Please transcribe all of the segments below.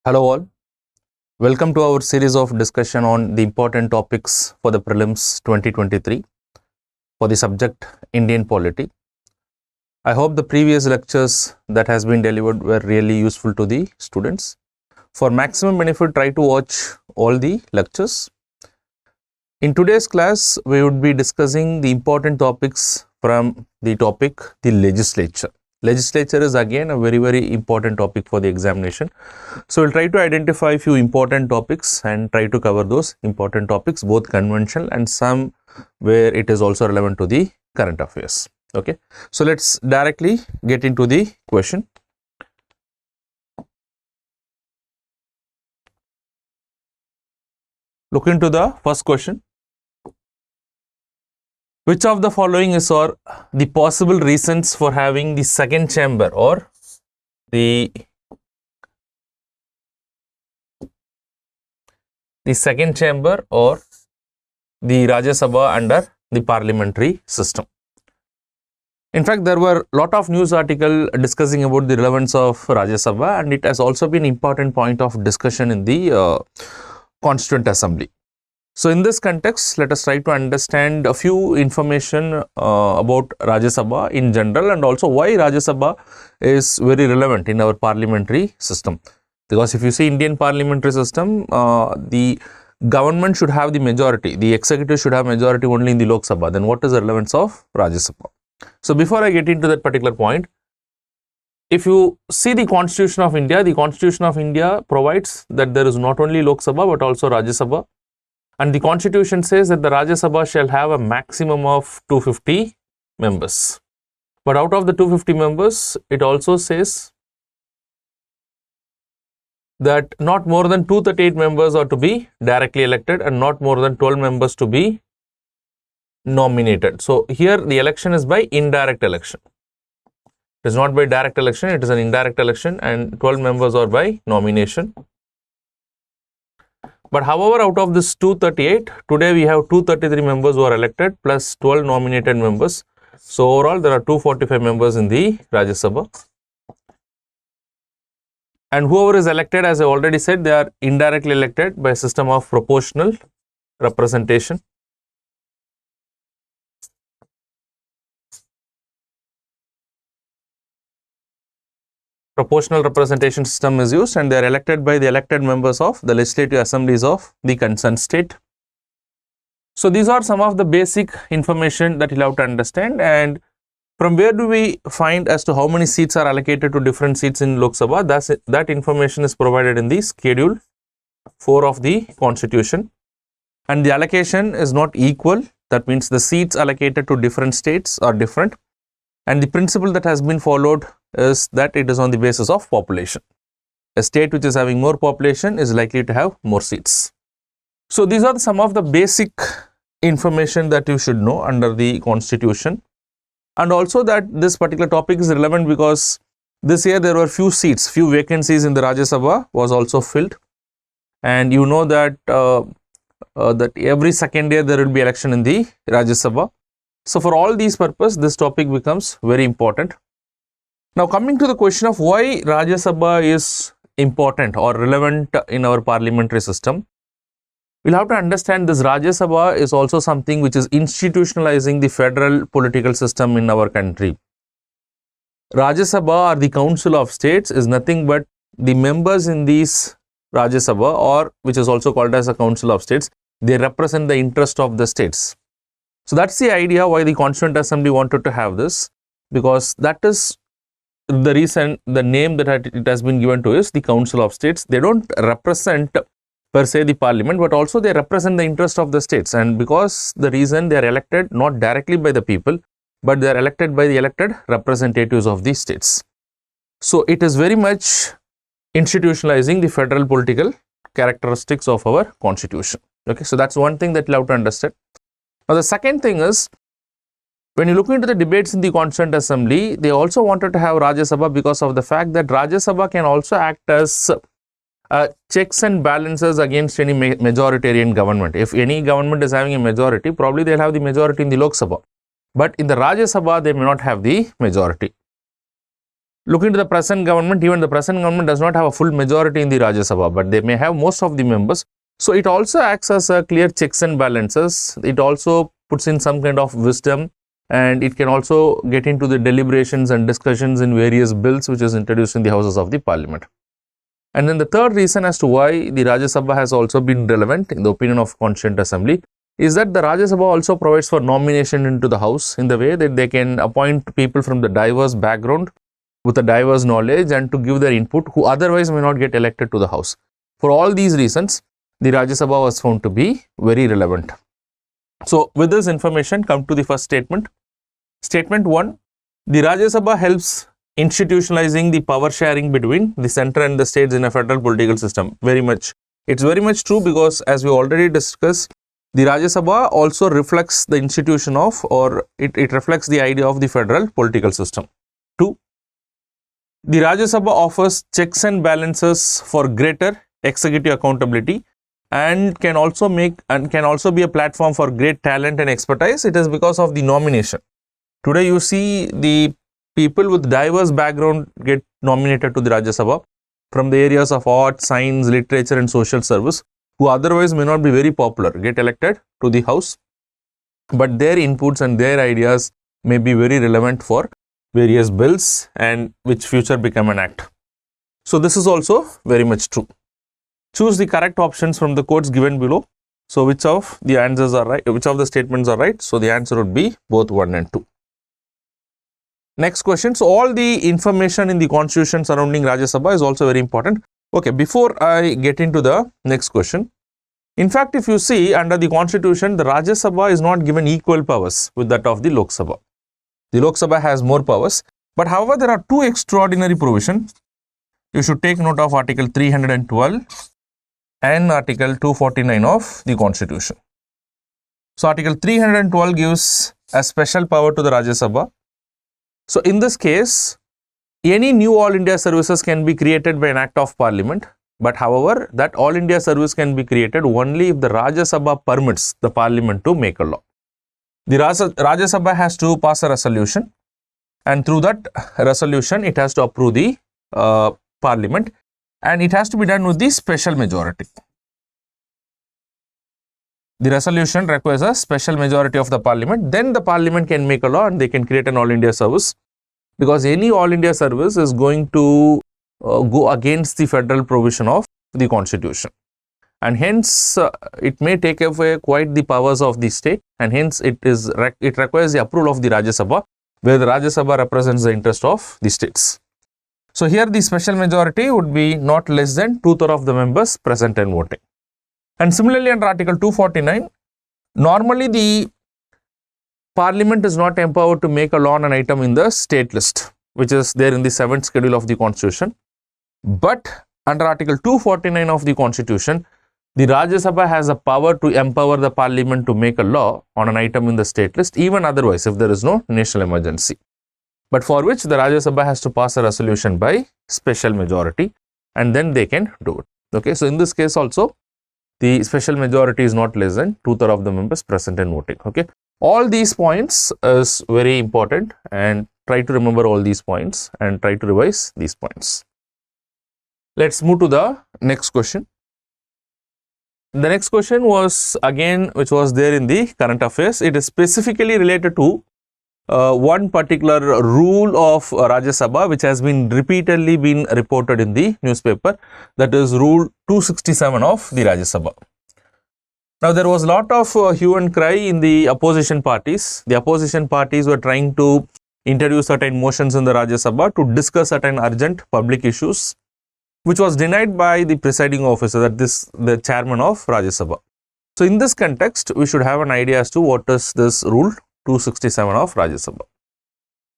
Hello all, welcome to our series of discussion on the important topics for the Prelims 2023 for the subject Indian Polity. I hope the previous lectures that has been delivered were really useful to the students. For maximum benefit, try to watch all the lectures. In today's class, we would be discussing the important topics from the topic the legislature. Legislature is again a very important topic for the examination. So we'll try to identify a few important topics and try to cover those important topics, both conventional and some where it is also relevant to the current affairs. Okay, so let's directly get into the question. Look into the first question. Which of the following is or the possible reasons for having the second chamber or the second chamber or the Rajya Sabha under the parliamentary system? In fact, there were a lot of news articles discussing about the relevance of Rajya Sabha, and it has also been an important point of discussion in the Constituent Assembly. So in this context, let us try to understand a few information about Rajya Sabha in general, and also why Rajya Sabha is very relevant in our parliamentary system. Because if you see Indian parliamentary system, the government should have the majority, the executive should have majority only in the Lok Sabha. Then what is the relevance of Rajya Sabha? So before I get into that particular point, if you see the Constitution of India, the Constitution of India provides that there is not only Lok Sabha but also Rajya Sabha. And the Constitution says that the Rajya Sabha shall have a maximum of 250 members. But out of the 250 members, it also says that not more than 238 members are to be directly elected and not more than 12 members to be nominated. So here the election is by indirect election. It is not by direct election, it is an indirect election, and 12 members are by nomination. But however, out of this 238, today we have 233 members who are elected plus 12 nominated members. So overall, there are 245 members in the Rajya Sabha. And whoever is elected, as I already said, they are indirectly elected by a system of proportional representation. Proportional representation system is used, and they are elected by the elected members of the legislative assemblies of the concerned state. So these are some of the basic information that you'll have to understand. And from where do we find as to how many seats are allocated to different seats in Lok Sabha? That information is provided in the Schedule 4 of the Constitution. And the allocation is not equal. That means the seats allocated to different states are different. And the principle that has been followed is that it is on the basis of population. A state which is having more population is likely to have more seats. So these are some of the basic information that you should know under the Constitution. And also that this particular topic is relevant because this year there were few vacancies in the Rajya Sabha was also filled. And you know that that every second year there will be election in the Rajya Sabha. So for all these purposes, this topic becomes very important. Now coming to the question of why Rajya Sabha is important or relevant in our parliamentary system, we'll have to understand this Rajya Sabha is also something which is institutionalizing the federal political system in our country. Rajya Sabha or the Council of States is nothing but the members in these Rajya Sabha, or which is also called as a Council of States, they represent the interest of the states. So that's the idea why the Constituent Assembly wanted to have this, because that is the reason the name that it has been given to is the Council of States. They don't represent per se the parliament, but also they represent the interest of the states. And because the reason they are elected not directly by the people, but they are elected by the elected representatives of the states. So it is very much institutionalizing the federal political characteristics of our constitution. Okay, so that's one thing that you have to understand. Now the second thing is, when you look into the debates in the Constituent Assembly, they also wanted to have Rajya Sabha because of the fact that Rajya Sabha can also act as checks and balances against any majoritarian government. If any government is having a majority, probably they'll have the majority in the Lok Sabha. But in the Rajya Sabha, they may not have the majority. Looking to the present government, even the present government does not have a full majority in the Rajya Sabha, but they may have most of the members. So it also acts as a clear checks and balances. It also puts in some kind of wisdom, and it can also get into the deliberations and discussions in various bills which is introduced in the houses of the parliament. And then the third reason as to why the Rajya Sabha has also been relevant in the opinion of Constituent Assembly is that the Rajya Sabha also provides for nomination into the house in the way that they can appoint people from the diverse background with a diverse knowledge and to give their input who otherwise may not get elected to the house. For all these reasons, the Rajya Sabha was found to be very relevant. So with this information, come to the first statement. Statement 1, the Rajya Sabha helps institutionalizing the power sharing between the center and the states in a federal political system. It's very much true, because as we already discussed, the Rajya Sabha also reflects the institution of, or it reflects the idea of the federal political system. 2, the Rajya Sabha offers checks and balances for greater executive accountability and can also be a platform for great talent and expertise. It is because of the nomination. Today you see the people with diverse background get nominated to the Rajya Sabha from the areas of art, science, literature and social service, who otherwise may not be very popular, get elected to the house, but their inputs and their ideas may be very relevant for various bills and which future become an act. So this is also very much true. Choose the correct options from the quotes given below. So which of the answers are right, which of the statements are right? So the answer would be both 1 and 2. Next question. So all the information in the constitution surrounding Rajya Sabha is also very important. Okay, before I get into the next question, in fact, if you see under the constitution, the Rajya Sabha is not given equal powers with that of the Lok Sabha. The Lok Sabha has more powers, but however, there are two extraordinary provisions. You should take note of Article 312 and Article 249 of the Constitution. So Article 312 gives a special power to the Rajya Sabha. So in this case, any new All India services can be created by an act of parliament, but however, that All India service can be created only if the Rajya Sabha permits the parliament to make a law. The Rajya Sabha has to pass a resolution, and through that resolution, it has to approve the parliament, and it has to be done with the special majority. The resolution requires a special majority of the parliament. Then the parliament can make a law and they can create an All India service, because any All India service is going to go against the federal provision of the constitution, and hence it may take away quite the powers of the state, and hence it requires the approval of the Rajya Sabha, where the Rajya Sabha represents the interest of the states. So here the special majority would be not less than 2/3 of the members present and voting. And similarly under Article 249, normally the Parliament is not empowered to make a law on an item in the state list, which is there in the 7th schedule of the Constitution. But under Article 249 of the Constitution, the Rajya Sabha has a power to empower the Parliament to make a law on an item in the state list, even otherwise if there is no national emergency, but for which the Rajya Sabha has to pass a resolution by special majority, and then they can do it. Okay, so in this case also, the special majority is not less than 2/3 of the members present and voting. Okay, all these points is very important, and try to remember all these points and try to revise these points. Let's move to the next question. The next question was again, which was there in the current affairs. It is specifically related to one particular rule of Rajya Sabha, which has been repeatedly been reported in the newspaper, that is Rule 267 of the Rajya Sabha. Now there was a lot of hue and cry in the opposition parties. The opposition parties were trying to introduce certain motions in the Rajya Sabha to discuss certain urgent public issues, which was denied by the presiding officer, that is the chairman of Rajya Sabha. So in this context, we should have an idea as to what is this Rule 267 of Rajya Sabha.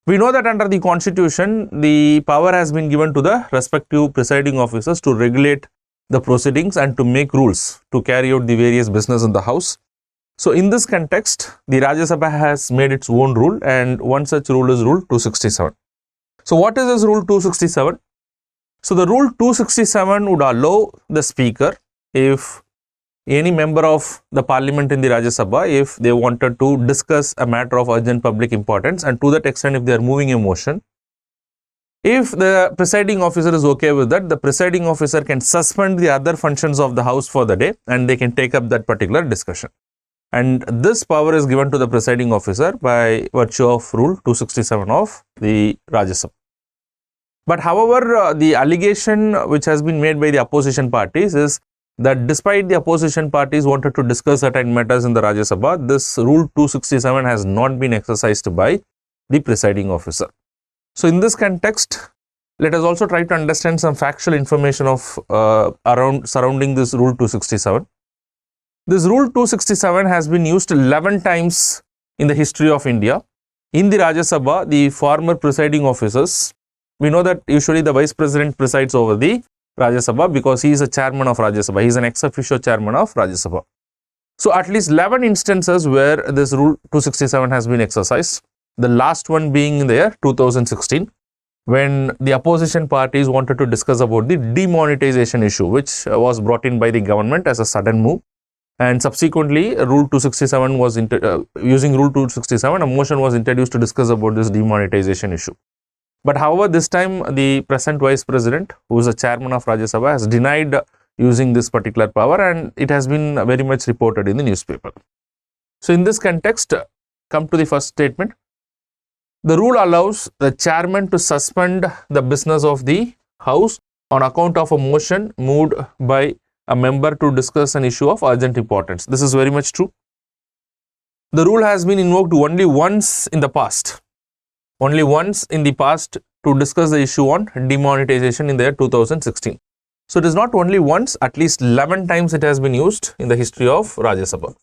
We know that under the Constitution, the power has been given to the respective presiding officers to regulate the proceedings and to make rules to carry out the various business in the house. So in this context, the Rajya Sabha has made its own rule, and one such rule is Rule 267. So what is this Rule 267? So the Rule 267 would allow the speaker, if any member of the parliament in the Rajya Sabha, if they wanted to discuss a matter of urgent public importance, and to that extent if they are moving a motion, If the presiding officer is okay with that, the presiding officer can suspend the other functions of the house for the day and they can take up that particular discussion. And this power is given to the presiding officer by virtue of Rule 267 of the Rajya Sabha. But however, the allegation which has been made by the opposition parties is that despite the opposition parties wanted to discuss certain matters in the Rajya Sabha, this Rule 267 has not been exercised by the presiding officer. So in this context, let us also try to understand some factual information of surrounding this Rule 267. This Rule 267 has been used 11 times in the history of India. In the Rajya Sabha, the former presiding officers, we know that usually the vice president presides over the Rajya Sabha because he is a chairman of Rajya Sabha. He is an ex officio chairman of Rajya Sabha. So at least 11 instances where this Rule 267 has been exercised. The last one being in the year 2016, when the opposition parties wanted to discuss about the demonetization issue, which was brought in by the government as a sudden move. And subsequently, Rule 267 was using Rule 267, a motion was introduced to discuss about this demonetization issue. But however, this time the present vice president, who is the chairman of Rajya Sabha, has denied using this particular power, and it has been very much reported in the newspaper. So in this context, come to the first statement. The rule allows the chairman to suspend the business of the house on account of a motion moved by a member to discuss an issue of urgent importance. This is very much true. The rule has been invoked only once in the past. Only once in the past to discuss the issue on demonetization in the year 2016. So it is not only once, at least 11 times it has been used in the history of Rajya Sabha.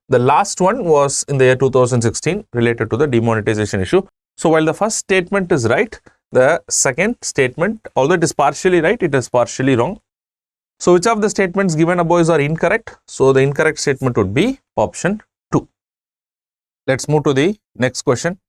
The last one was in the year 2016 related to the demonetization issue. So while the first statement is right, the second statement, although it is partially right, it is partially wrong. So which of the statements given above are incorrect? So the incorrect statement would be option 2. Let's move to the next question.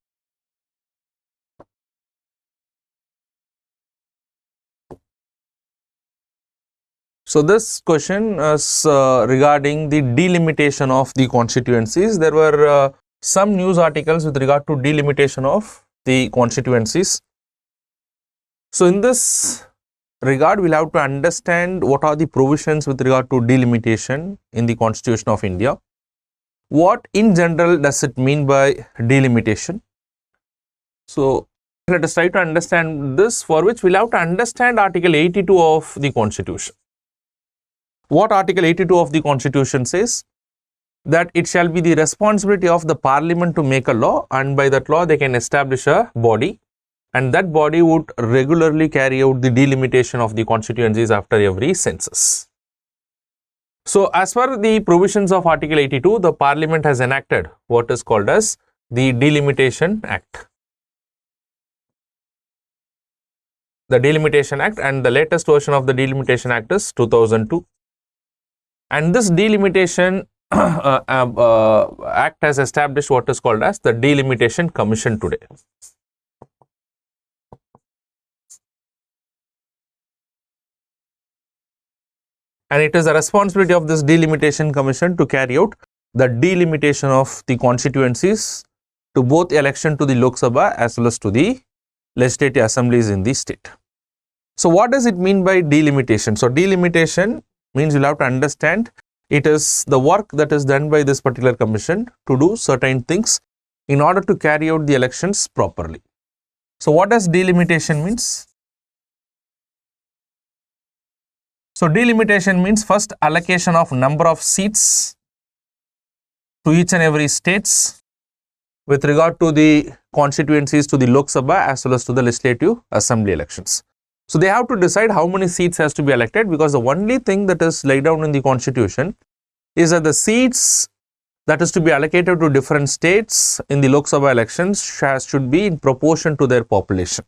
So this question is regarding the delimitation of the constituencies. There were some news articles with regard to delimitation of the constituencies. So in this regard, we'll have to understand what are the provisions with regard to delimitation in the Constitution of India. What in general does it mean by delimitation? So let us try to understand this, for which we'll have to understand Article 82 of the Constitution. What Article 82 of the Constitution says? That it shall be the responsibility of the Parliament to make a law, and by that law they can establish a body, and that body would regularly carry out the delimitation of the constituencies after every census. So as per the provisions of Article 82, the Parliament has enacted what is called as the Delimitation Act. The Delimitation Act, and the latest version of the Delimitation Act is 2002. And this Delimitation Act has established what is called as the Delimitation Commission today. And it is the responsibility of this Delimitation Commission to carry out the delimitation of the constituencies to both election to the Lok Sabha as well as to the legislative assemblies in the state. So what does it mean by delimitation? So delimitation means you'll have to understand it is the work that is done by this particular commission to do certain things in order to carry out the elections properly. So what does delimitation means? So delimitation means first allocation of number of seats to each and every states with regard to the constituencies to the Lok Sabha as well as to the legislative assembly elections. So they have to decide how many seats has to be elected, because the only thing that is laid down in the constitution is that the seats that is to be allocated to different states in the Lok Sabha elections should be in proportion to their population.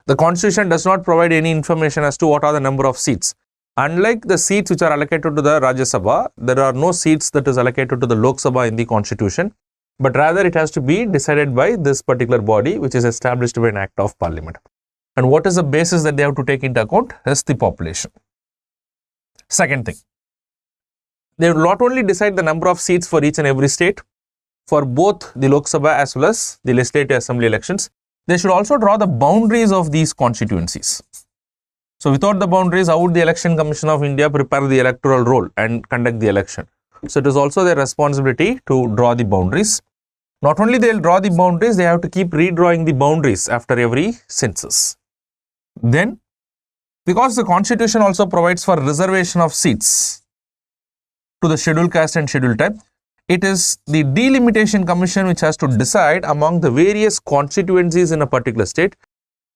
The constitution does not provide any information as to what are the number of seats. Unlike the seats which are allocated to the Rajya Sabha, there are no seats that is allocated to the Lok Sabha in the constitution, but rather it has to be decided by this particular body which is established by an act of parliament. And what is the basis that they have to take into account is the population. Second thing, they will not only decide the number of seats for each and every state for both the Lok Sabha as well as the legislative assembly elections, they should also draw the boundaries of these constituencies. So without the boundaries, how would the Election Commission of India prepare the electoral roll and conduct the election? So it is also their responsibility to draw the boundaries. Not only they will draw the boundaries, they have to keep redrawing the boundaries after every census. Then, because the constitution also provides for reservation of seats to the scheduled caste and scheduled tribe, it is the delimitation commission which has to decide among the various constituencies in a particular state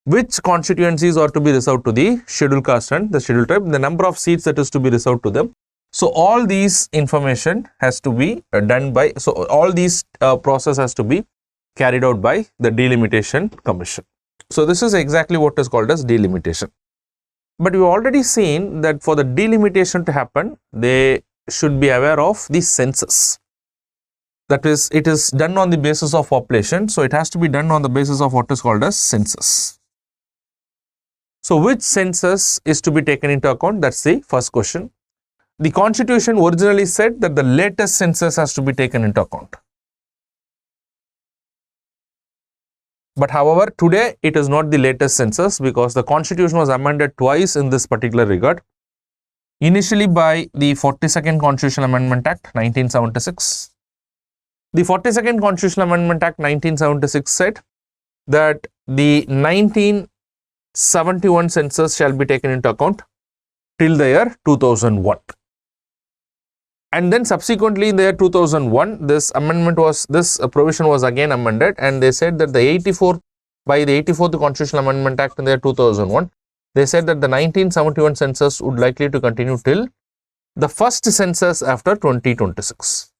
which constituencies are to be reserved to the scheduled caste and the scheduled tribe, the number of seats that is to be reserved to them. So all these information has to be done by, so all these process has to be carried out by the delimitation commission. So this is exactly what is called as delimitation. But we've already seen that for the delimitation to happen, they should be aware of the census. That is, it is done on the basis of population. So it has to be done on the basis of what is called as census. So which census is to be taken into account? That's the first question. The constitution originally said that the latest census has to be taken into account. But however, today it is not the latest census because the constitution was amended twice in this particular regard. Initially by the 42nd Constitutional Amendment Act 1976. The 42nd Constitutional Amendment Act 1976 said that the 1971 census shall be taken into account till the year 2001. And then subsequently in the year 2001, this provision was again amended, and they said that by the 84th Constitutional Amendment Act in the year 2001, they said that the 1971 census would likely to continue till the first census after 2026.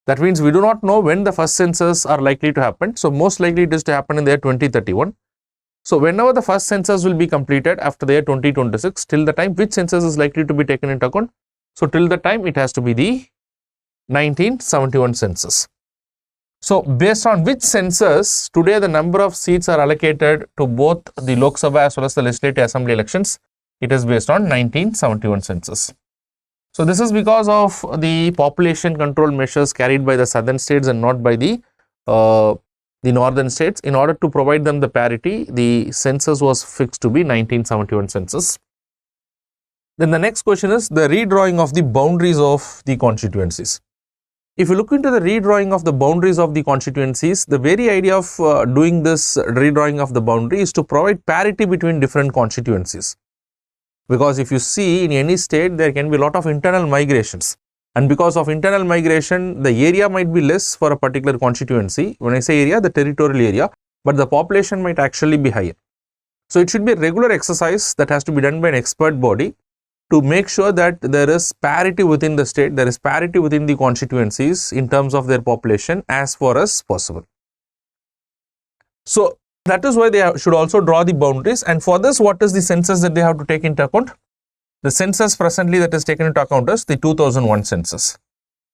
That means we do not know when the first census are likely to happen. So most likely it is to happen in the year 2031. So whenever the first census will be completed after the year 2026, till the time which census is likely to be taken into account? So till the time it has to be the 1971 census. So based on which census, today the number of seats are allocated to both the Lok Sabha as well as the Legislative Assembly elections. It is based on 1971 census. So this is because of the population control measures carried by the southern states and not by the northern states. In order to provide them the parity, the census was fixed to be 1971 census. Then the next question is the redrawing of the boundaries of the constituencies. If you look into the redrawing of the boundaries of the constituencies, the very idea of doing this redrawing of the boundary is to provide parity between different constituencies. Because if you see in any state, there can be a lot of internal migrations. And because of internal migration, the area might be less for a particular constituency. When I say area, the territorial area, but the population might actually be higher. So it should be a regular exercise that has to be done by an expert body to make sure that there is parity within the state, there is parity within the constituencies in terms of their population as far as possible. So that is why they should also draw the boundaries, and for this, what is the census that they have to take into account? The census presently that is taken into account is the 2001 census,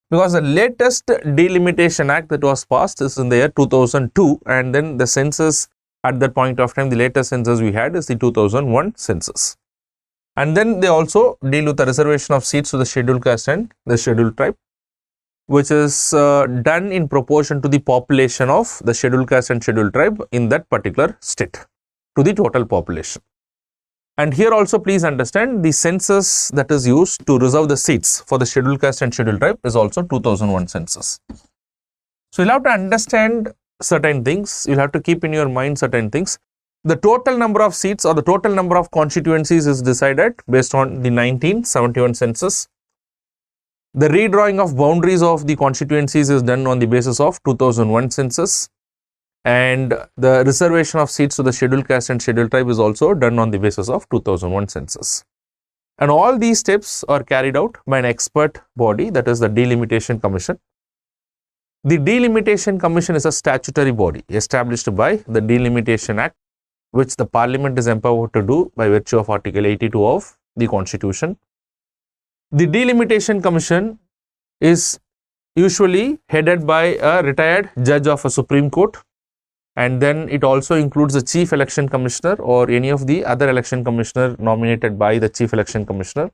because the latest delimitation act that was passed is in the year 2002, and then the census at that point of time, the latest census we had is the 2001 census. And then they also deal with the reservation of seats to the scheduled caste and the scheduled tribe, which is done in proportion to the population of the scheduled caste and scheduled tribe in that particular state to the total population. And here also please understand the census that is used to reserve the seats for the scheduled caste and scheduled tribe is also 2001 census. So you'll have to understand certain things, you'll have to keep in your mind certain things. The total number of seats or the total number of constituencies is decided based on the 1971 census. The redrawing of boundaries of the constituencies is done on the basis of 2001 census, and the reservation of seats to the scheduled caste and scheduled tribe is also done on the basis of 2001 census. And all these steps are carried out by an expert body, that is the Delimitation Commission. The Delimitation Commission is a statutory body established by the Delimitation Act, which the Parliament is empowered to do by virtue of Article 82 of the Constitution. The Delimitation Commission is usually headed by a retired judge of a Supreme Court, and then it also includes the Chief Election Commissioner or any of the other election commissioner nominated by the Chief Election Commissioner,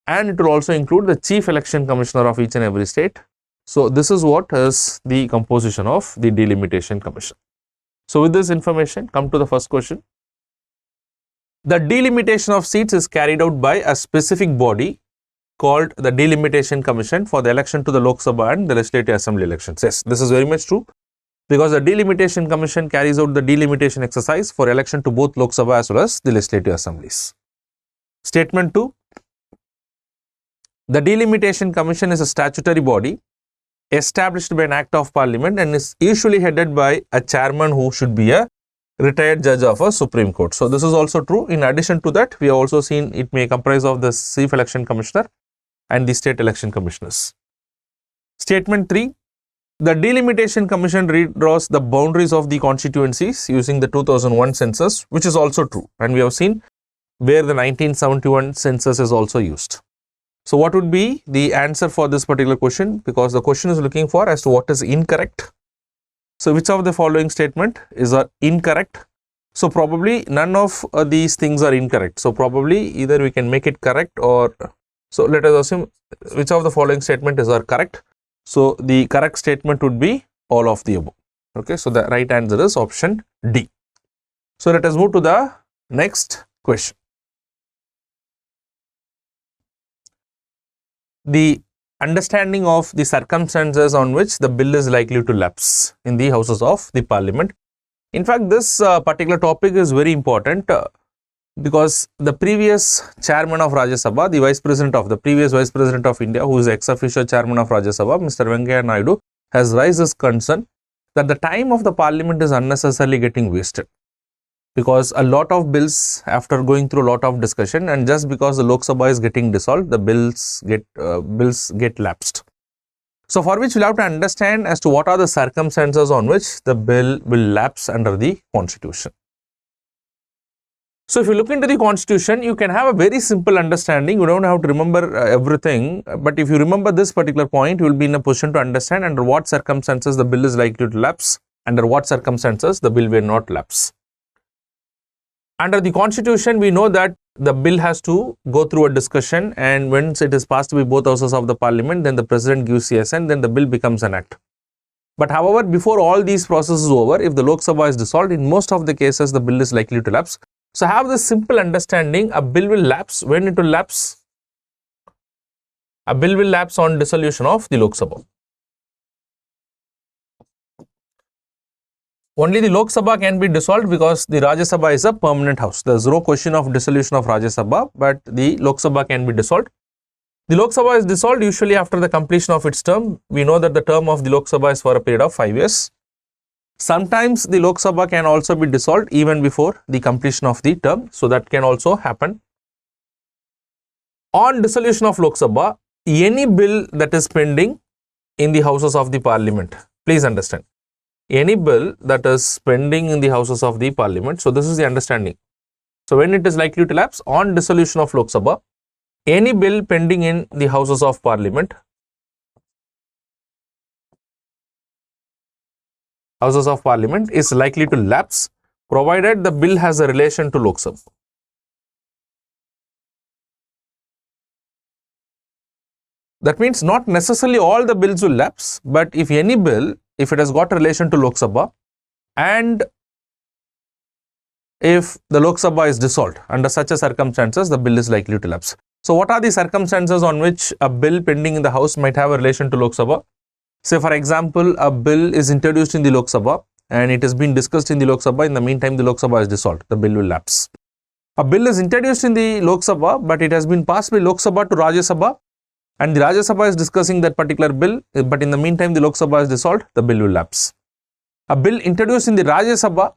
and it will also include the Chief Election Commissioner of each and every state. So this is what is the composition of the Delimitation Commission. So with this information, come to the first question. The delimitation of seats is carried out by a specific body called the Delimitation Commission for the election to the Lok Sabha and the Legislative Assembly elections. Yes, this is very much true, because the Delimitation Commission carries out the delimitation exercise for election to both Lok Sabha as well as the Legislative Assemblies. Statement 2. The Delimitation Commission is a statutory body established by an Act of Parliament and is usually headed by a chairman who should be a retired judge of a Supreme Court. So this is also true. In addition to that, we have also seen it may comprise of the Chief Election Commissioner and the State Election Commissioners. Statement 3. The Delimitation Commission redraws the boundaries of the constituencies using the 2001 census, which is also true, and we have seen where the 1971 census is also used. So what would be the answer for this particular question? Because the question is looking for as to what is incorrect. So which of the following statement is incorrect? So probably none of these things are incorrect. So probably either we can make it correct, or so let us assume which of the following statement is correct. So the correct statement would be all of the above. Okay, so the right answer is option D. So let us move to the next question. The understanding of the circumstances on which the bill is likely to lapse in the houses of the parliament. In fact, this particular topic is very important because the previous chairman of Rajya Sabha, the previous vice president of India, who is ex officio chairman of Rajya Sabha, Mr. Venkaiah Naidu, has raised his concern that the time of the parliament is unnecessarily getting wasted, because a lot of bills, after going through a lot of discussion, and just because the Lok Sabha is getting dissolved, the bills get lapsed. So for which we'll have to understand as to what are the circumstances on which the bill will lapse under the constitution. So if you look into the constitution, you can have a very simple understanding. You don't have to remember everything, but if you remember this particular point, you will be in a position to understand under what circumstances the bill is likely to lapse, under what circumstances the bill will not lapse. Under the constitution, we know that the bill has to go through a discussion, and once it is passed by both houses of the parliament, then the president gives the assent, then the bill becomes an act. But however, before all these processes is over, if the Lok Sabha is dissolved, in most of the cases, the bill is likely to lapse. So have this simple understanding: a bill will lapse. When it will lapse? A bill will lapse on dissolution of the Lok Sabha. Only the Lok Sabha can be dissolved because the Rajya Sabha is a permanent house. There is no question of dissolution of Rajya Sabha, but the Lok Sabha can be dissolved. The Lok Sabha is dissolved usually after the completion of its term. We know that the term of the Lok Sabha is for a period of 5 years. Sometimes the Lok Sabha can also be dissolved even before the completion of the term. So that can also happen. On dissolution of Lok Sabha, any bill that is pending in the houses of the parliament, please understand, any bill that is pending in the houses of the parliament. So this is the understanding. So when it is likely to lapse? On dissolution of Lok Sabha, any bill pending in the houses of parliament is likely to lapse provided the bill has a relation to Lok Sabha. That means not necessarily all the bills will lapse, but if any bill, if it has got a relation to Lok Sabha, and if the Lok Sabha is dissolved, under such a circumstances, the bill is likely to lapse. So what are the circumstances on which a bill pending in the house might have a relation to Lok Sabha? Say for example, a bill is introduced in the Lok Sabha and it has been discussed in the Lok Sabha. In the meantime, the Lok Sabha is dissolved. The bill will lapse. A bill is introduced in the Lok Sabha, but it has been passed by Lok Sabha to Rajya Sabha, and the Rajya Sabha is discussing that particular bill, but in the meantime, the Lok Sabha is dissolved. The bill will lapse. A bill introduced in the Rajya Sabha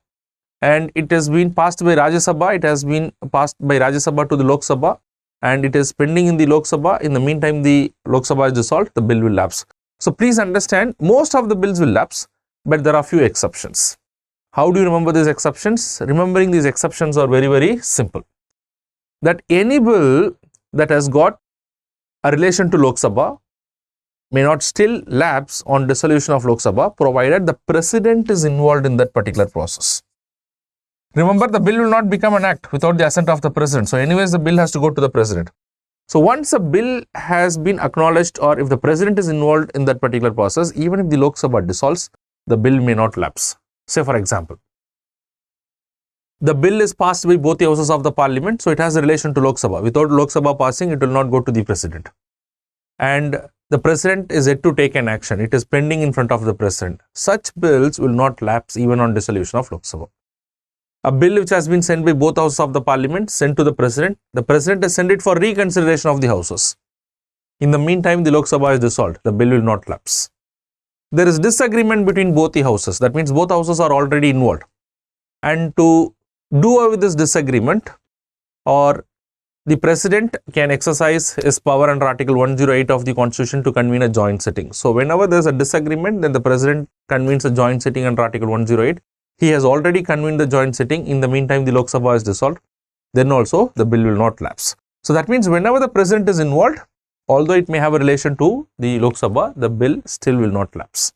and it has been passed by Rajya Sabha. It has been passed by Rajya Sabha to the Lok Sabha, and it is pending in the Lok Sabha. In the meantime, the Lok Sabha is dissolved. The bill will lapse. So please understand, most of the bills will lapse, but there are few exceptions. How do you remember these exceptions? Remembering these exceptions are very, very simple. That any bill that has got a relation to Lok Sabha may not still lapse on dissolution of Lok Sabha, provided the president is involved in that particular process. Remember, the bill will not become an act without the assent of the president. So anyways, the bill has to go to the president. So once a bill has been acknowledged, or if the president is involved in that particular process, even if the Lok Sabha dissolves, the bill may not lapse. Say for example, the bill is passed by both the houses of the parliament, so it has a relation to Lok Sabha. Without Lok Sabha passing, it will not go to the president. And the president is yet to take an action. It is pending in front of the president. Such bills will not lapse even on dissolution of Lok Sabha. A bill which has been sent by both houses of the parliament, sent to the president has sent it for reconsideration of the houses. In the meantime, the Lok Sabha is dissolved. The bill will not lapse. There is disagreement between both the houses. That means both houses are already involved. And to do away with this disagreement, or the president can exercise his power under Article 108 of the Constitution to convene a joint sitting. So whenever there is a disagreement, then the president convenes a joint sitting under Article 108. He has already convened the joint sitting. In the meantime, the Lok Sabha is dissolved. Then also the bill will not lapse. So that means whenever the president is involved, although it may have a relation to the Lok Sabha, the bill still will not lapse.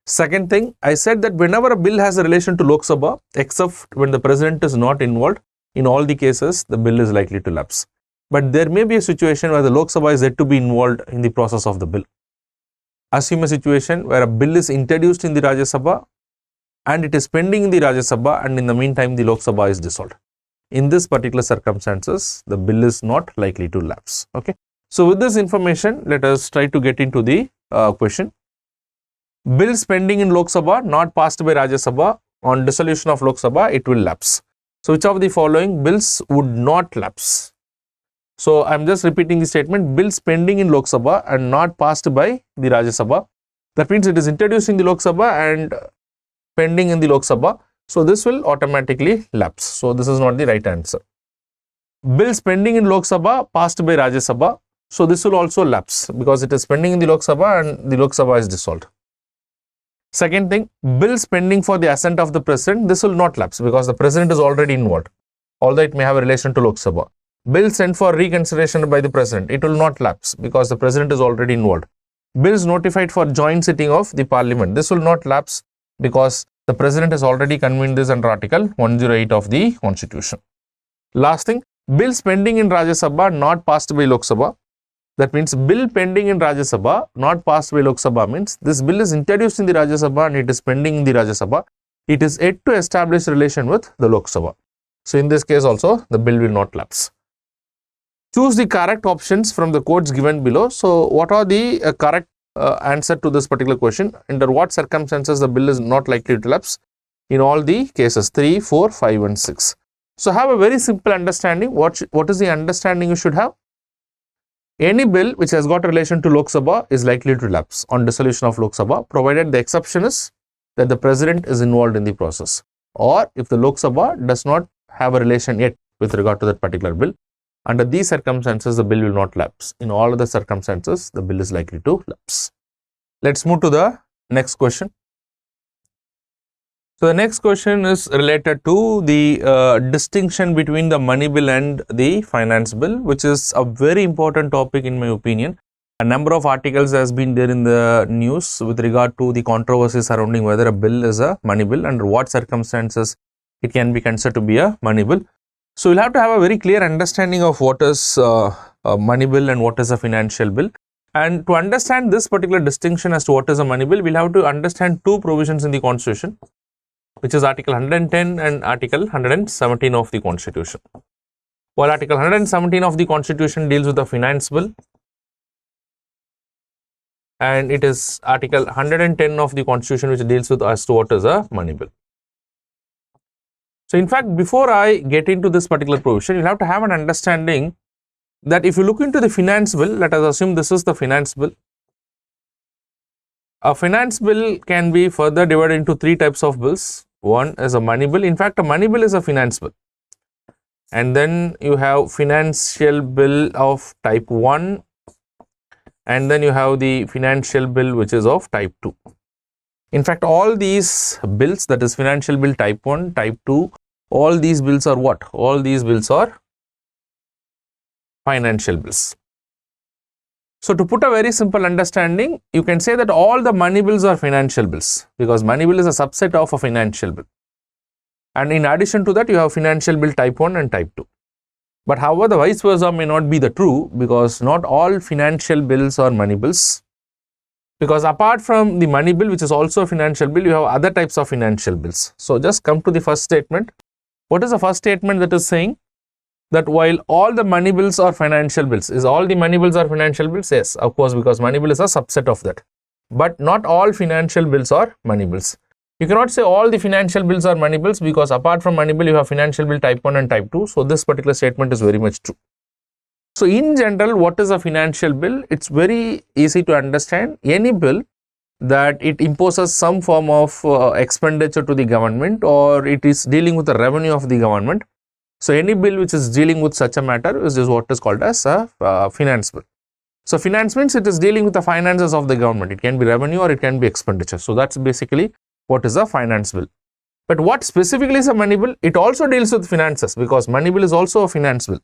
Second thing, I said that whenever a bill has a relation to Lok Sabha, except when the president is not involved, in all the cases, the bill is likely to lapse. But there may be a situation where the Lok Sabha is yet to be involved in the process of the bill. Assume a situation where a bill is introduced in the Rajya Sabha and it is pending in the Rajya Sabha, and in the meantime, the Lok Sabha is dissolved. In this particular circumstances, the bill is not likely to lapse. Okay. So with this information, let us try to get into the question. Bills pending in Lok Sabha, not passed by Rajya Sabha, on dissolution of Lok Sabha, it will lapse. So which of the following bills would not lapse? So I am just repeating the statement, bills pending in Lok Sabha and not passed by the Rajya Sabha. That means it is introduced in the Lok Sabha and pending in the Lok Sabha. So this will automatically lapse. So this is not the right answer. Bills pending in Lok Sabha, passed by Rajya Sabha. So this will also lapse because it is pending in the Lok Sabha and the Lok Sabha is dissolved. Second thing, bills pending for the assent of the president, this will not lapse because the president is already involved, although it may have a relation to Lok Sabha. Bills sent for reconsideration by the president, it will not lapse because the president is already involved. Bills notified for joint sitting of the parliament, this will not lapse because the president has already convened this under Article 108 of the Constitution. Last thing, bills pending in Rajya Sabha, not passed by Lok Sabha. That means bill pending in Rajya Sabha, not passed by Lok Sabha, means this bill is introduced in the Rajya Sabha and it is pending in the Rajya Sabha. It is yet to establish relation with the Lok Sabha. So in this case also, the bill will not lapse. Choose the correct options from the codes given below. So what are the correct answer to this particular question? Under what circumstances the bill is not likely to lapse? In all the cases 3, 4, 5 and 6. So have a very simple understanding. What is the understanding you should have? Any bill which has got relation to Lok Sabha is likely to lapse on dissolution of Lok Sabha, provided the exception is that the president is involved in the process, or if the Lok Sabha does not have a relation yet with regard to that particular bill. Under these circumstances, the bill will not lapse. In all other circumstances, the bill is likely to lapse. Let's move to the next question. So the next question is related to the distinction between the money bill and the finance bill, which is a very important topic in my opinion. A number of articles has been there in the news with regard to the controversy surrounding whether a bill is a money bill, under what circumstances it can be considered to be a money bill. So you'll have to have a very clear understanding of what is a money bill and what is a financial bill. And to understand this particular distinction as to what is a money bill, we'll have to understand two provisions in the Constitution, which is Article 110 and Article 117 of the Constitution. While Article 117 of the Constitution deals with the finance bill, and it is Article 110 of the Constitution which deals with as to what is a money bill. So in fact, before I get into this particular provision, you'll have to have an understanding that if you look into the finance bill, let us assume this is the finance bill. A finance bill can be further divided into three types of bills. One is a money bill. In fact, a money bill is a finance bill. And then you have financial bill of type 1. And then you have the financial bill which is of type 2. In fact, all these bills, that is financial bill type 1, type 2, all these bills are what? All these bills are financial bills. So to put a very simple understanding, you can say that all the money bills are financial bills, because money bill is a subset of a financial bill. And in addition to that, you have financial bill type 1 and type 2. But however, the vice versa may not be the true, because not all financial bills are money bills. Because apart from the money bill, which is also a financial bill, you have other types of financial bills. So just come to the first statement. What is the first statement that is saying? That while all the money bills are financial bills. Is all the money bills are financial bills? Yes, of course, because money bill is a subset of that. But not all financial bills are money bills. You cannot say all the financial bills are money bills, because apart from money bill, you have financial bill type 1 and type 2. So this particular statement is very much true. So in general, what is a financial bill? It's very easy to understand. Any bill that it imposes some form of expenditure to the government, or it is dealing with the revenue of the government. So any bill which is dealing with such a matter is what is called as a finance bill. So finance means it is dealing with the finances of the government. It can be revenue or it can be expenditure. So that's basically what is a finance bill. But what specifically is a money bill? It also deals with finances, because money bill is also a finance bill.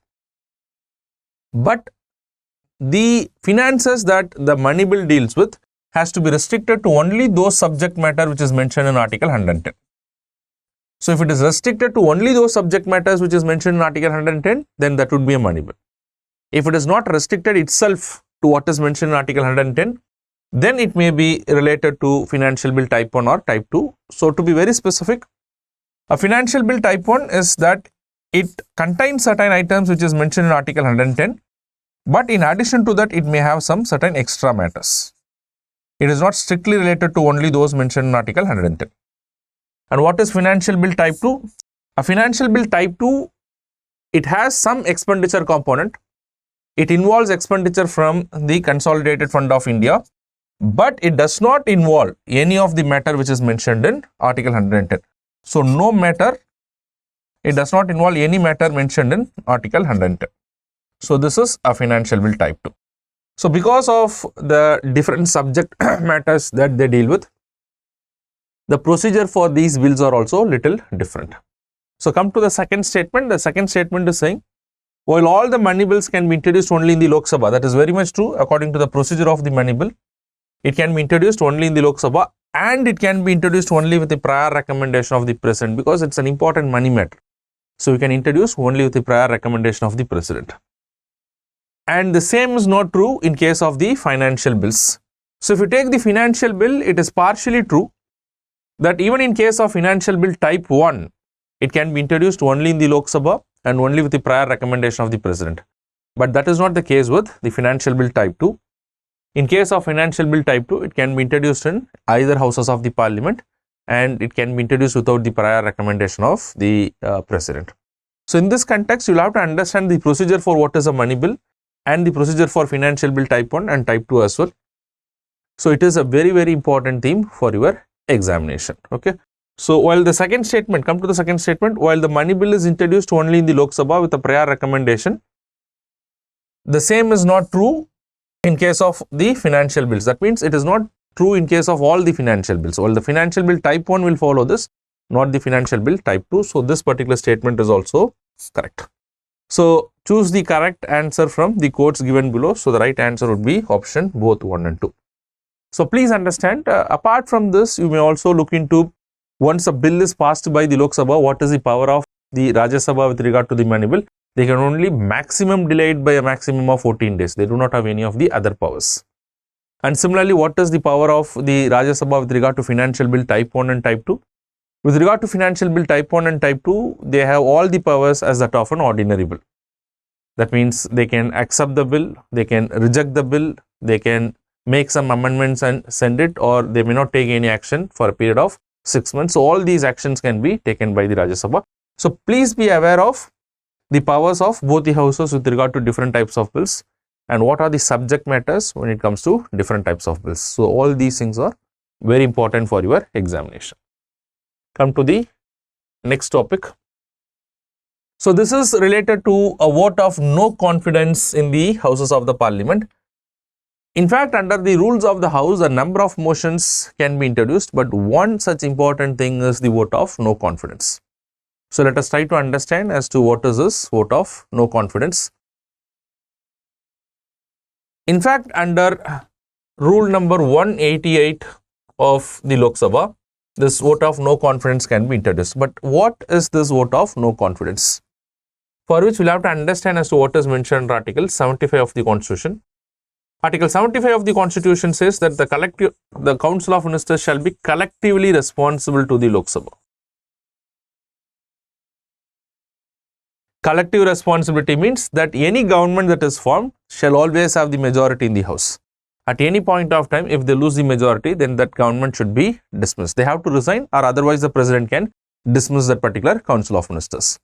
But the finances that the money bill deals with has to be restricted to only those subject matter which is mentioned in Article 110. So if it is restricted to only those subject matters which is mentioned in Article 110, then that would be a money bill. If it is not restricted itself to what is mentioned in Article 110, then it may be related to financial bill type 1 or type 2. So to be very specific, a financial bill type 1 is that it contains certain items which is mentioned in Article 110, but in addition to that, it may have some certain extra matters. It is not strictly related to only those mentioned in Article 110. And what is financial bill type 2? A financial bill type 2, it has some expenditure component. It involves expenditure from the Consolidated Fund of India, but it does not involve any of the matter which is mentioned in Article 110. So no matter, it does not involve any matter mentioned in Article 110. So this is a financial bill type 2. So because of the different subject matters that they deal with, the procedure for these bills are also little different. So come to the second statement. The second statement is saying, while all the money bills can be introduced only in the Lok Sabha, that is very much true according to the procedure of the money bill. It can be introduced only in the Lok Sabha, and it can be introduced only with the prior recommendation of the President, because it's an important money matter. So you can introduce only with the prior recommendation of the President. And the same is not true in case of the financial bills. So if you take the financial bill, it is partially true that even in case of financial bill type 1, it can be introduced only in the Lok Sabha and only with the prior recommendation of the President. But that is not the case with the financial bill type 2. In case of financial bill type 2, it can be introduced in either houses of the parliament, and it can be introduced without the prior recommendation of the President. So in this context, you will have to understand the procedure for what is a money bill and the procedure for financial bill type 1 and type 2 as well. So it is a very, very important theme for your examination. Okay. So while the second statement, come to the second statement, while the money bill is introduced only in the Lok Sabha with a prior recommendation, the same is not true in case of the financial bills. That means it is not true in case of all the financial bills. While the financial bill type 1 will follow this, not the financial bill type 2. So this particular statement is also correct. So choose the correct answer from the quotes given below. So the right answer would be option both 1 and 2. So please understand, apart from this, you may also look into, once a bill is passed by the Lok Sabha, what is the power of the Rajya Sabha with regard to the money bill? They can only maximum delay it by a maximum of 14 days. They do not have any of the other powers. And similarly, what is the power of the Rajya Sabha with regard to financial bill type 1 and type 2? With regard to financial bill type 1 and type 2, they have all the powers as that of an ordinary bill. That means they can accept the bill, they can reject the bill, they can make some amendments and send it, or they may not take any action for a period of 6 months. So all these actions can be taken by the Rajya Sabha. So please be aware of the powers of both the houses with regard to different types of bills, and what are the subject matters when it comes to different types of bills. So all these things are very important for your examination. Come to the next topic. So this is related to a vote of no confidence in the houses of the parliament. In fact, under the rules of the house, a number of motions can be introduced, but one such important thing is the vote of no confidence. So let us try to understand as to what is this vote of no confidence. In fact, under rule number 188 of the Lok Sabha, this vote of no confidence can be introduced. But what is this vote of no confidence? For which we will have to understand as to what is mentioned in Article 75 of the Constitution. Article 75 of the Constitution says that the Council of Ministers shall be collectively responsible to the Lok Sabha. Collective responsibility means that any government that is formed shall always have the majority in the house. At any point of time, if they lose the majority, then that government should be dismissed. They have to resign, or otherwise the president can dismiss that particular council of ministers.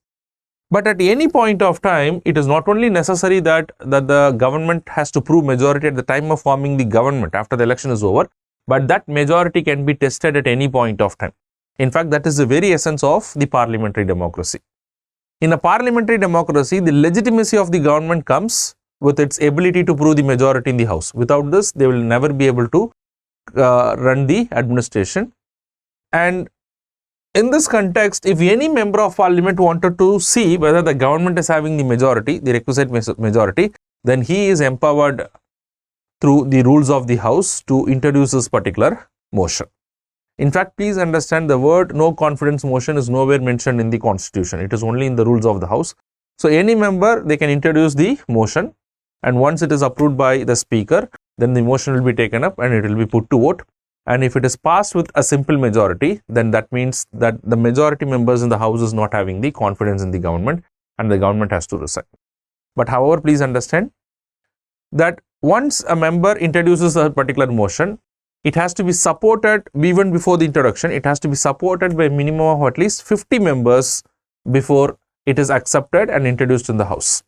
But at any point of time, it is not only necessary that the government has to prove majority at the time of forming the government after the election is over, but that majority can be tested at any point of time. In fact, that is the very essence of the parliamentary democracy. In a parliamentary democracy, the legitimacy of the government comes with its ability to prove the majority in the house. Without this, they will never be able to run the administration. And in this context, if any member of parliament wanted to see whether the government is having the majority, the requisite majority, then he is empowered through the rules of the house to introduce this particular motion. In fact, please understand, the word no confidence motion is nowhere mentioned in the constitution. It is only in the rules of the house. So any member, they can introduce the motion, and once it is approved by the speaker, then the motion will be taken up and it will be put to vote. And if it is passed with a simple majority, then that means that the majority members in the house is not having the confidence in the government and the government has to resign. But however, please understand that once a member introduces a particular motion, it has to be supported even before the introduction. It has to be supported by a minimum of at least 50 members before it is accepted and introduced in the house.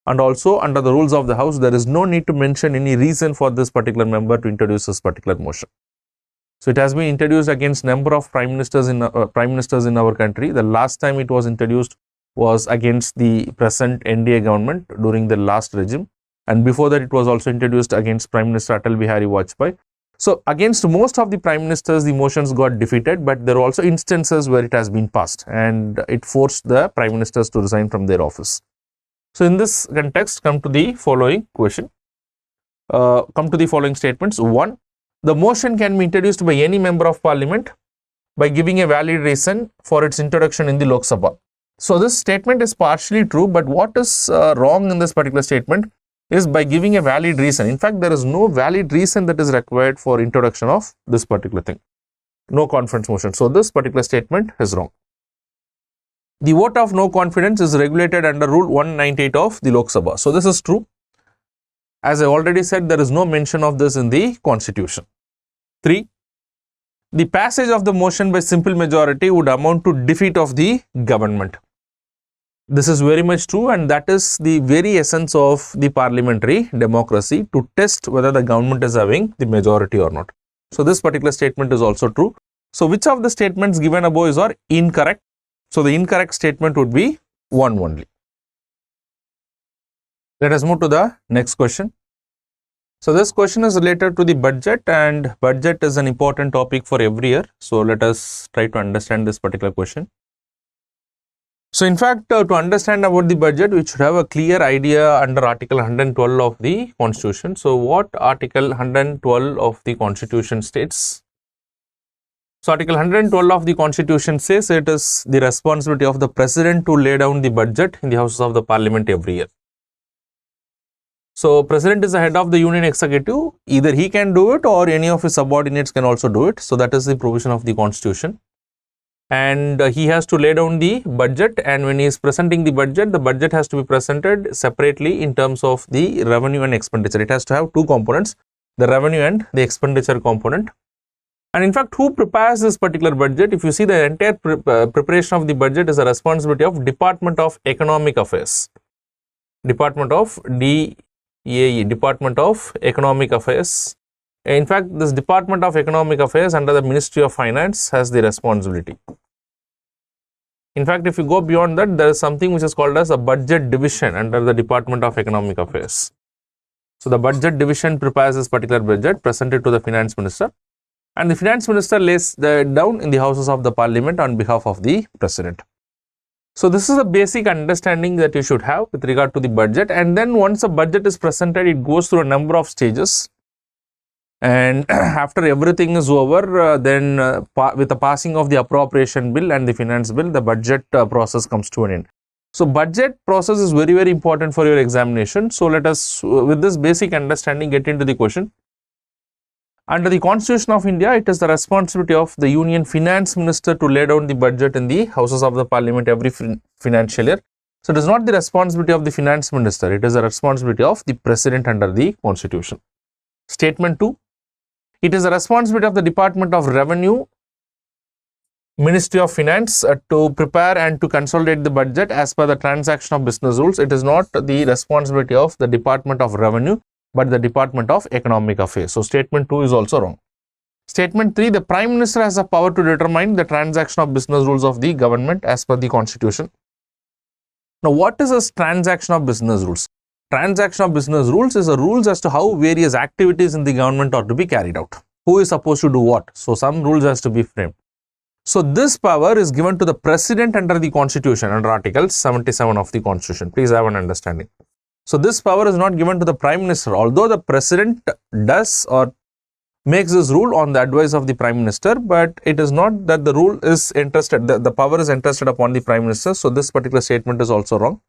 And also, under the rules of the house, there is no need to mention any reason for this particular member to introduce this particular motion. So it has been introduced against number of prime ministers in our country. The last time it was introduced was against the present NDA government during the last regime, and before that it was also introduced against Prime Minister Atal Bihari Vajpayee. So against most of the prime ministers, the motions got defeated, but there are also instances where it has been passed and it forced the prime ministers to resign from their office. So in this context, come to the following statements. 1. The motion can be introduced by any member of parliament by giving a valid reason for its introduction in the Lok Sabha. So this statement is partially true, but what is wrong in this particular statement is by giving a valid reason. In fact, there is no valid reason that is required for introduction of this particular thing. No confidence motion. So this particular statement is wrong. The vote of no confidence is regulated under Rule 198 of the Lok Sabha. So this is true. As I already said, there is no mention of this in the constitution. 3. The passage of the motion by simple majority would amount to defeat of the government. This is very much true, and that is the very essence of the parliamentary democracy, to test whether the government is having the majority or not. So this particular statement is also true. So which of the statements given above are incorrect? So the incorrect statement would be 1 only. Let us move to the next question. So this question is related to the budget, and budget is an important topic for every year. So let us try to understand this particular question. So in fact, to understand about the budget, we should have a clear idea under Article 112 of the Constitution. So what Article 112 of the Constitution states? So Article 112 of the Constitution says it is the responsibility of the President to lay down the budget in the Houses of the Parliament every year. So President is the head of the Union Executive. Either he can do it or any of his subordinates can also do it. So that is the provision of the Constitution. And he has to lay down the budget, and when he is presenting the budget has to be presented separately in terms of the revenue and expenditure. It has to have two components, the revenue and the expenditure component. And in fact, who prepares this particular budget? If you see, the entire preparation of the budget is a responsibility of Department of Economic Affairs. Department of DEAE, Department of Economic Affairs. In fact, this Department of Economic Affairs under the Ministry of Finance has the responsibility. In fact, if you go beyond that, there is something which is called as a budget division under the Department of Economic Affairs. So the budget division prepares this particular budget, presented to the finance minister, and the finance minister lays that down in the Houses of the Parliament on behalf of the President. So this is a basic understanding that you should have with regard to the budget. And then once a budget is presented, it goes through a number of stages. And after everything is over, then with the passing of the appropriation bill and the finance bill, the budget process comes to an end. So budget process is very, very important for your examination. So let us, with this basic understanding, get into the question. Under the Constitution of India, it is the responsibility of the Union Finance Minister to lay down the budget in the Houses of the Parliament every financial year. So it is not the responsibility of the finance minister, it is the responsibility of the president under the constitution. Statement 2, it is the responsibility of the Department of Revenue, Ministry of Finance to prepare and to consolidate the budget as per the transaction of business rules. It is not the responsibility of the Department of Revenue, but the Department of Economic Affairs. So statement 2 is also wrong. Statement 3, the Prime Minister has the power to determine the transaction of business rules of the government as per the constitution. Now, what is this transaction of business rules? Transaction of business rules is the rules as to how various activities in the government are to be carried out. Who is supposed to do what? So some rules has to be framed. So this power is given to the president under the constitution, under Article 77 of the constitution. Please have an understanding. So this power is not given to the Prime Minister, although the president does or makes this rule on the advice of the Prime Minister, but it is not that the rule is entrusted, the power is entrusted upon the Prime Minister. So this particular statement is also wrong.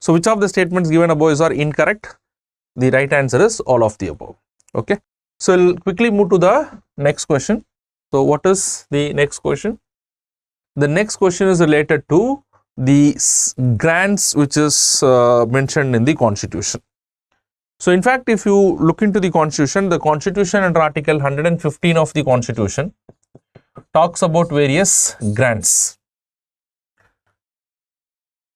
So which of the statements given above are incorrect? The right answer is all of the above. Okay. So we'll quickly move to the next question. So what is the next question? The next question is related to the grants which is mentioned in the constitution. So in fact, if you look into the constitution under Article 115 of the constitution talks about various grants.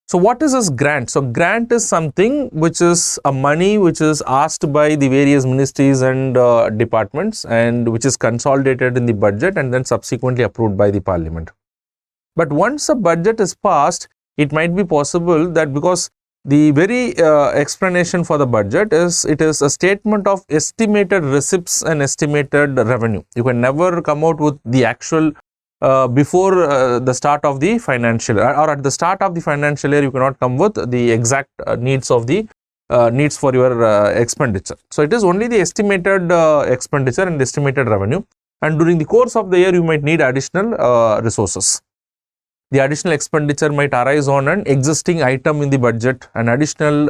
So what is this grant? So grant is something which is a money which is asked by the various ministries and departments, and which is consolidated in the budget and then subsequently approved by the parliament. But once a budget is passed, it might be possible that, because the very explanation for the budget is, it is a statement of estimated receipts and estimated revenue. You can never come out with the actual before the start of the financial year, or at the start of the financial year you cannot come with the exact needs of the needs for your expenditure. So it is only the estimated expenditure and estimated revenue, and during the course of the year you might need additional resources. The additional expenditure might arise on an existing item in the budget, an additional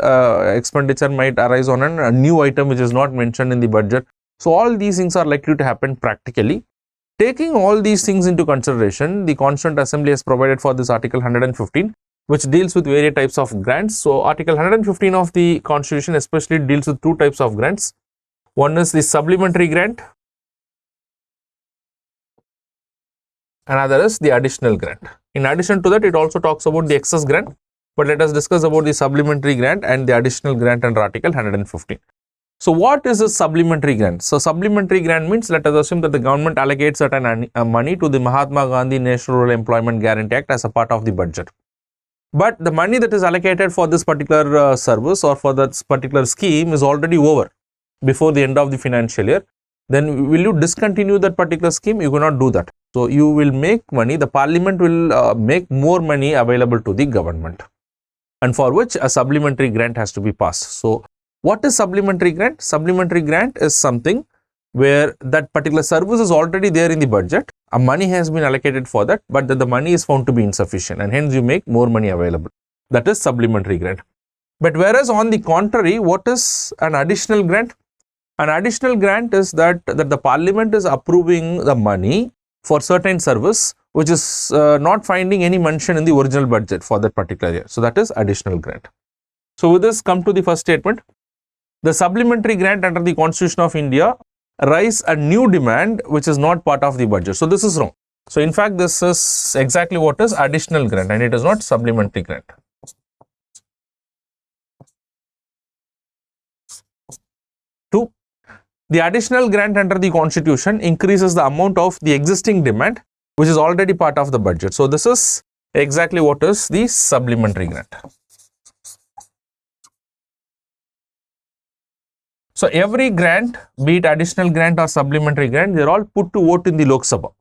expenditure might arise on a new item which is not mentioned in the budget. So all these things are likely to happen practically. Taking all these things into consideration, the Constituent Assembly has provided for this Article 115, which deals with various types of grants. So Article 115 of the Constitution especially deals with two types of grants. One is the supplementary grant, another is the additional grant. In addition to that, it also talks about the excess grant, but let us discuss about the supplementary grant and the additional grant under Article 115. So what is a supplementary grant? So supplementary grant means, let us assume that the government allocates certain money to the Mahatma Gandhi National Rural Employment Guarantee Act as a part of the budget. But the money that is allocated for this particular service or for this particular scheme is already over before the end of the financial year. Then will you discontinue that particular scheme? You cannot do that. So you will make money, the parliament will make more money available to the government, and for which a supplementary grant has to be passed. So what is supplementary grant? Supplementary grant is something where that particular service is already there in the budget, a money has been allocated for that, but the money is found to be insufficient and hence you make more money available. That is supplementary grant. But whereas on the contrary, what is an additional grant? An additional grant is that the parliament is approving the money for certain service which is not finding any mention in the original budget for that particular year. So that is additional grant. So with this, come to the first statement. The supplementary grant under the Constitution of India raise a new demand which is not part of the budget. So this is wrong. So in fact, this is exactly what is additional grant and it is not supplementary grant. 2. The additional grant under the Constitution increases the amount of the existing demand which is already part of the budget. So this is exactly what is the supplementary grant. So every grant, be it additional grant or supplementary grant, they are all put to vote in the Lok Sabha,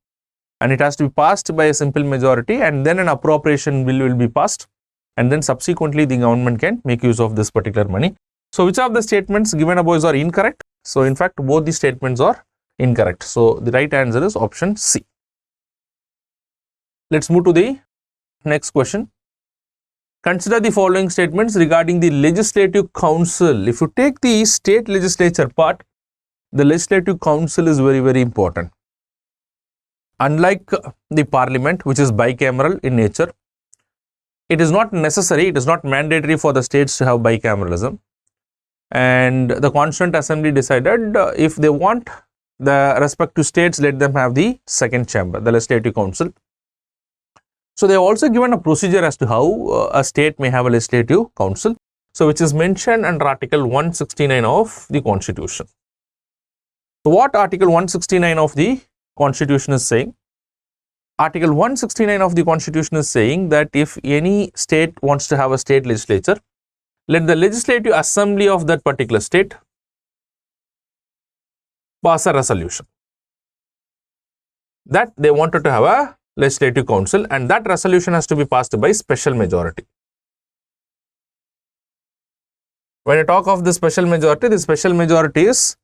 and it has to be passed by a simple majority, and then an appropriation bill will be passed, and then subsequently the government can make use of this particular money. So which of the statements given above are incorrect? So in fact, both the statements are incorrect. So the right answer is option C. Let's move to the next question. Consider the following statements regarding the Legislative Council. If you take the state legislature part, the Legislative Council is very, very important. Unlike the Parliament, which is bicameral in nature, it is not necessary, it is not mandatory for the states to have bicameralism. And the Constituent Assembly decided if they want the respective states, let them have the second chamber, the Legislative Council. So they have also given a procedure as to how a state may have a Legislative Council. So which is mentioned under Article 169 of the Constitution. So what Article 169 of the Constitution is saying? Article 169 of the Constitution is saying that if any state wants to have a state legislature, let the Legislative Assembly of that particular state pass a resolution that they wanted to have a Legislative Council, and that resolution has to be passed by special majority. When I talk of the special majority is,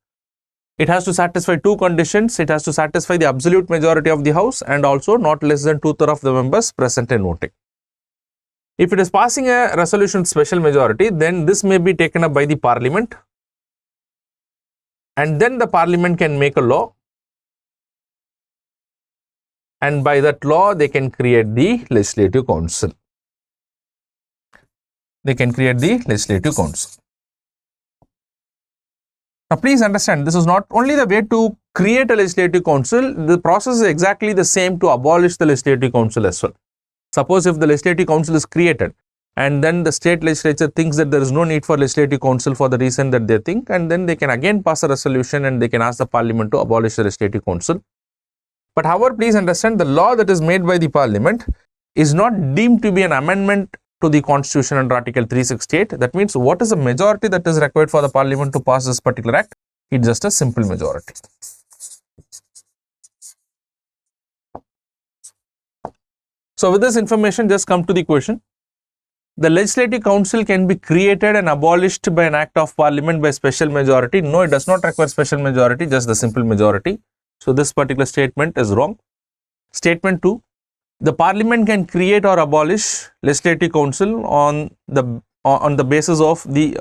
it has to satisfy two conditions. It has to satisfy the absolute majority of the House and also not less than 2/3 of the members present and voting. If it is passing a resolution with special majority, then this may be taken up by the Parliament, and then the Parliament can make a law, and by that law they can create the Legislative Council. They can create the Legislative Council. Now please understand, this is not only the way to create a Legislative Council, the process is exactly the same to abolish the Legislative Council as well. Suppose if the Legislative Council is created and then the state legislature thinks that there is no need for Legislative Council for the reason that they think, and then they can again pass a resolution and they can ask the Parliament to abolish the Legislative Council. But however, please understand, the law that is made by the Parliament is not deemed to be an amendment to the Constitution under Article 368. That means what is the majority that is required for the Parliament to pass this particular act? It's just a simple majority. So with this information, just come to the question. The Legislative Council can be created and abolished by an act of Parliament by special majority. No, it does not require special majority, just the simple majority. So this particular statement is wrong. Statement 2. The Parliament can create or abolish Legislative Council on the basis of the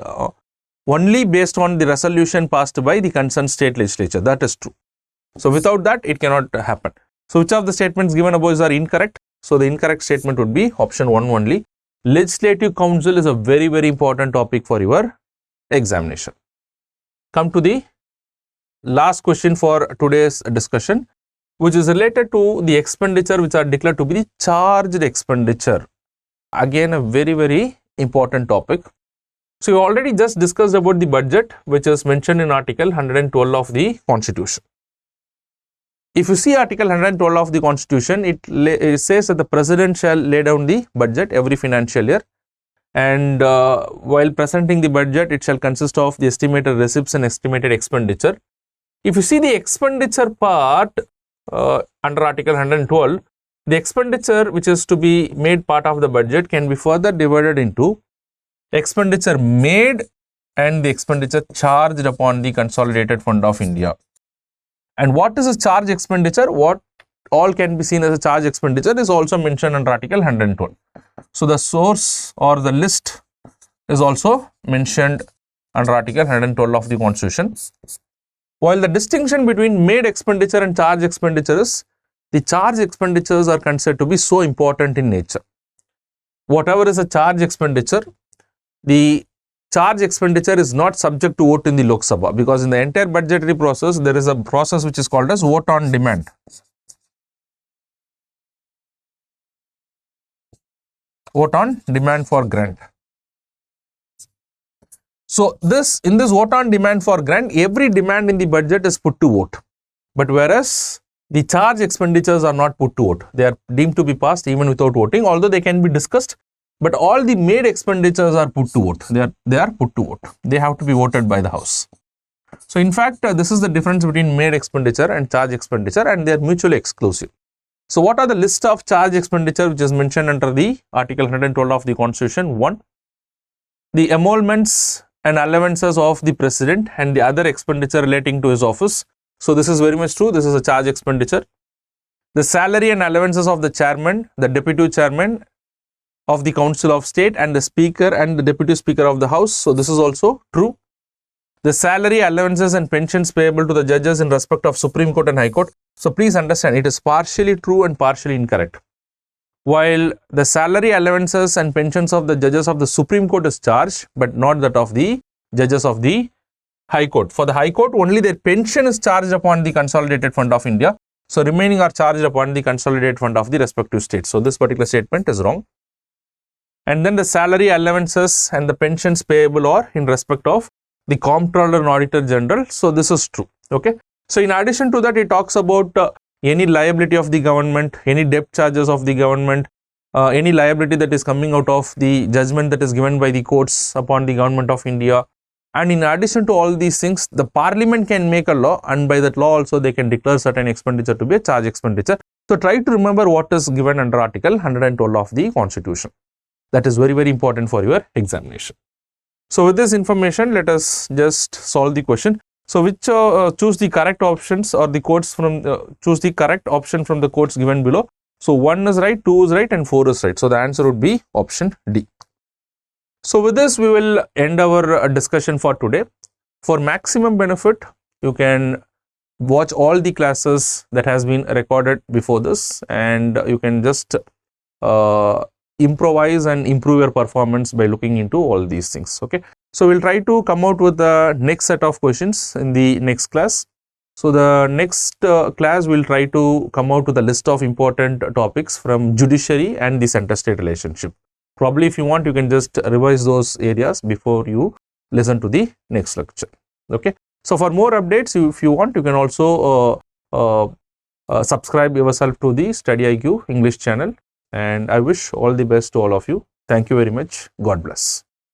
only based on the resolution passed by the concerned state legislature. That is true. So without that, it cannot happen. So which of the statements given above are incorrect? So the incorrect statement would be option 1 only. Legislative Council is a very, very important topic for your examination. Come to the last question for today's discussion, which is related to the expenditure which are declared to be the charged expenditure. Again, a very, very important topic. So we already just discussed about the budget, which is mentioned in Article 112 of the Constitution. If you see Article 112 of the Constitution, it says that the President shall lay down the budget every financial year, and while presenting the budget, it shall consist of the estimated receipts and estimated expenditure. If you see the expenditure part under Article 112, the expenditure which is to be made part of the budget can be further divided into expenditure made and the expenditure charged upon the Consolidated Fund of India. And what is a charge expenditure? What all can be seen as a charge expenditure is also mentioned under Article 112. So the source or the list is also mentioned under Article 112 of the Constitution. While the distinction between made expenditure and charge expenditure is, the charge expenditures are considered to be so important in nature. Whatever is a charge expenditure, the charge expenditure is not subject to vote in the Lok Sabha, because in the entire budgetary process, there is a process which is called as vote on demand. Vote on demand for grant. So in this vote on demand for grant, every demand in the budget is put to vote. But whereas the charge expenditures are not put to vote, they are deemed to be passed even without voting, although they can be discussed. But all the made expenditures are put to vote. They are put to vote. They have to be voted by the House. So in fact, this is the difference between made expenditure and charge expenditure, and they are mutually exclusive. So what are the list of charge expenditure which is mentioned under the Article 112 of the Constitution? 1. The emoluments and allowances of the President and the other expenditure relating to his office. So this is very much true. This is a charge expenditure. The salary and allowances of the Chairman, the Deputy Chairman of the Council of State, and the Speaker and the Deputy Speaker of the House. So this is also true. The salary, allowances and pensions payable to the judges in respect of Supreme Court and High Court. So please understand, it is partially true and partially incorrect. while the salary allowances and pensions of the judges of the Supreme Court is charged, but not that of the judges of the High Court. For the High Court, only their pension is charged upon the Consolidated Fund of India. So remaining are charged upon the Consolidated Fund of the respective states. So this particular statement is wrong. And then the salary allowances and the pensions payable are in respect of the Comptroller and Auditor General. So this is true. Okay. So in addition to that, it talks about any liability of the government, any debt charges of the government, any liability that is coming out of the judgment that is given by the courts upon the government of India. And in addition to all these things, the Parliament can make a law, and by that law also they can declare certain expenditure to be a charge expenditure. So try to remember what is given under Article 112 of the Constitution. That is very, very important for your examination. So with this information, let us just solve the question. So which choose the correct options, or the quotes from choose the correct option from the quotes given below. So 1 is right, 2 is right, and 4 is right. So the answer would be option D. So with this, we will end our discussion for today. For maximum benefit, you can watch all the classes that has been recorded before this, and you can just improvise and improve your performance by looking into all these things. Okay. So we'll try to come out with the next set of questions in the next class. So the next class will try to come out with a list of important topics from judiciary and the center-state relationship. Probably if you want, you can just revise those areas before you listen to the next lecture. Okay. So for more updates, if you want, you can also subscribe yourself to the StudyIQ English channel. And I wish all the best to all of you. Thank you very much. God bless.